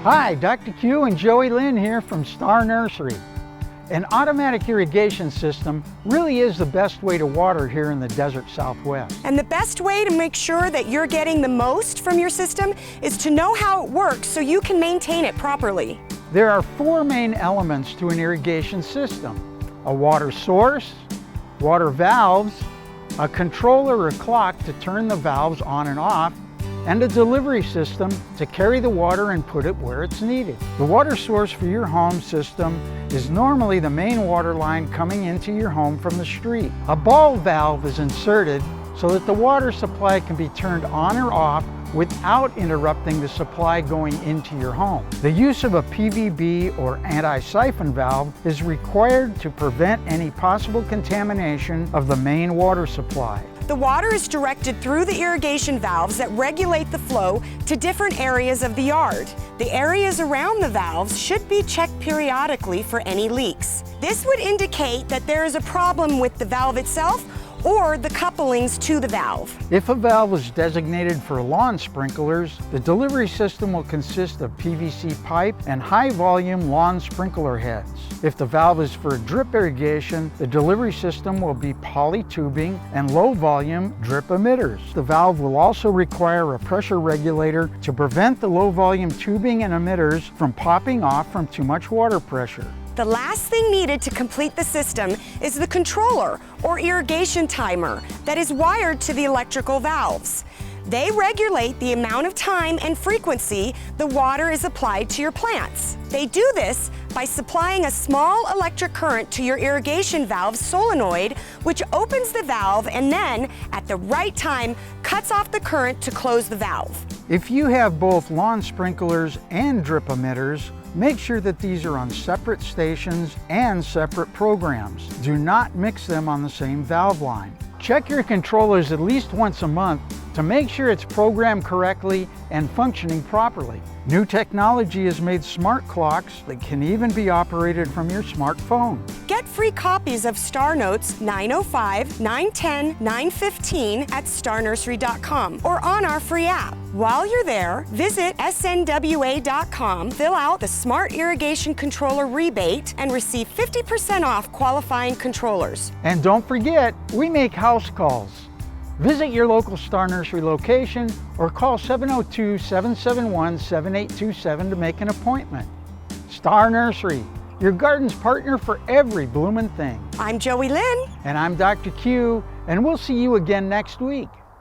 Hi, Dr. Q and Joey Lynn here from Star Nursery. An automatic irrigation system really is the best way to water here in the desert Southwest. And the best way to make sure that you're getting the most from your system is to know how it works so you can maintain it properly. There are four main elements to an irrigation system: a water source, water valves, a controller or clock to turn the valves on and off, and a delivery system to carry the water and put it where it's needed. The water source for your home system is normally the main water line coming into your home from the street. A ball valve is inserted so that the water supply can be turned on or off without interrupting the supply going into your home. The use of a PVB or anti-siphon valve is required to prevent any possible contamination of the main water supply. The water is directed through the irrigation valves that regulate the flow to different areas of the yard. The areas around the valves should be checked periodically for any leaks. This would indicate that there is a problem with the valve itself or the couplings to the valve. If a valve is designated for lawn sprinklers, the delivery system will consist of PVC pipe and high-volume lawn sprinkler heads. If the valve is for drip irrigation, the delivery system will be poly tubing and low-volume drip emitters. The valve will also require a pressure regulator to prevent the low-volume tubing and emitters from popping off from too much water pressure. The last thing needed to complete the system is the controller or irrigation timer that is wired to the electrical valves. They regulate the amount of time and frequency the water is applied to your plants. They do this by supplying a small electric current to your irrigation valve solenoid, which opens the valve and then, at the right time, cuts off the current to close the valve. If you have both lawn sprinklers and drip emitters, make sure that these are on separate stations and separate programs. Do not mix them on the same valve line. Check your controllers at least once a month to make sure it's programmed correctly and functioning properly. New technology has made smart clocks that can even be operated from your smartphone. Get free copies of Star Notes 905, 910, 915 at starnursery.com or on our free app. While you're there, visit snwa.com, fill out the Smart Irrigation Controller rebate, and receive 50% off qualifying controllers. And don't forget, we make house calls. Visit your local Star Nursery location or call 702-771-7827 to make an appointment. Star Nursery, your garden's partner for every bloomin' thing. I'm Joey Lynn. And I'm Dr. Q, and we'll see you again next week.